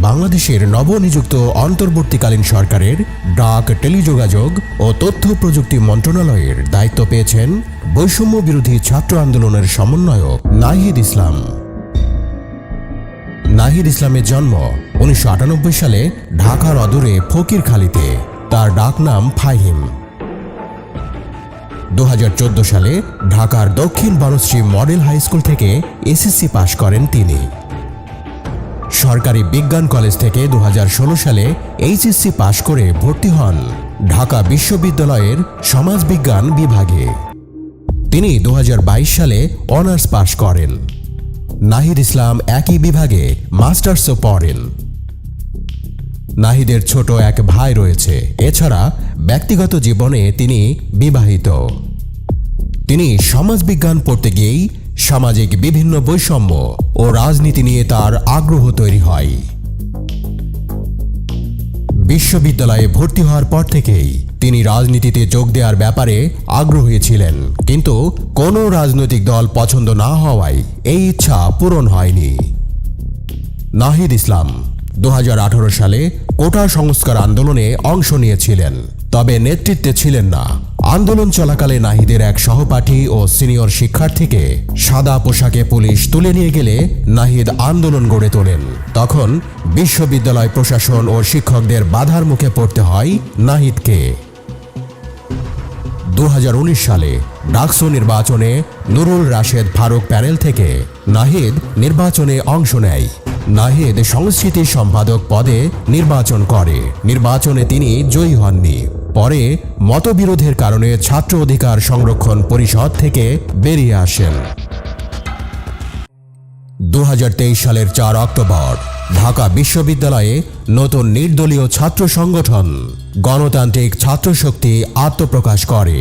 বাংলাদেশের নবনিযুক্ত অন্তর্বর্তীকালীন সরকারের ডাক, টেলিযোগাযোগ ও তথ্য প্রযুক্তি মন্ত্রণালয়ের দায়িত্ব পেয়েছেন বৈষম্য বিরোধী ছাত্র আন্দোলনের সমন্বয়ক নাহিদ ইসলাম। নাহিদ ইসলামের জন্ম 1998 সালে ঢাকার অদূরে ফকিরখালীতে। তার ডাকনাম ফাহিম। 2014 সালে ঢাকার দক্ষিণ বনশ্রী মডেল হাই স্কুল থেকে এসএসসি পাশ করেন তিনি। সরকারি বিজ্ঞান কলেজ থেকে 2016 সালে এইচএসসি পাশ করে ভর্তি হন ঢাকা বিশ্ববিদ্যালয়ের সমাজবিজ্ঞান বিভাগে। তিনি 2022 সালে অনার্স পাশ করেন। নাহিদ ইসলাম একই বিভাগে মাস্টার্সও পড়েন। নাহিদের ছোট এক ভাই রয়েছে। এছাড়া ব্যক্তিগত জীবনে তিনি বিবাহিত। তিনি সমাজবিজ্ঞান পড়তে গিয়েই সামাজিক বিভিন্ন বৈষম্য ও রাজনীতি নিয়ে তার আগ্রহ তৈরি হয়। বিশ্ববিদ্যালয়ে ভর্তি হওয়ার পর থেকেই তিনি রাজনীতিতে যোগ দেওয়ার ব্যাপারে আগ্রহী ছিলেন, কিন্তু কোনো রাজনৈতিক দল পছন্দ না হওয়ায় এই ইচ্ছা পূরণ হয়নি। নাহিদ ইসলাম 2018 সালে কোটা সংস্কার আন্দোলনে অংশ নিয়েছিলেন, তবে নেতৃত্বে ছিলেন না। আন্দোলন চলাকালে নাহিদের এক সহপাঠী ও সিনিয়র শিক্ষার্থীকে সাদা পোশাকে পুলিশ তুলে নিয়ে গেলে নাহিদ আন্দোলন গড়ে তোলেন। তখন বিশ্ববিদ্যালয় প্রশাসন ও শিক্ষকদের বাধার মুখে পড়তে হয় নাহিদকে। 2019 সালে ডাকসু নির্বাচনে নুরুল রাশেদ ফারুক প্যানেল থেকে নাহিদ নির্বাচনে অংশ নেয়। নাহিদ সংস্কৃতি সম্পাদক পদে নির্বাচন করে। নির্বাচনে তিনি জয়ী হননি। পরে মতবিরোধের কারণে ছাত্র অধিকার সংরক্ষণ পরিষদ থেকে বেরিয়ে আসেন। 2023 সালের 4 অক্টোবর ঢাকা বিশ্ববিদ্যালয়ে নতুন নির্দলীয় ছাত্র সংগঠন গণতান্ত্রিক ছাত্র শক্তি আত্মপ্রকাশ করে।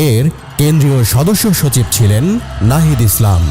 এর কেন্দ্রীয় সদস্য সচিব ছিলেন নাহিদ ইসলাম।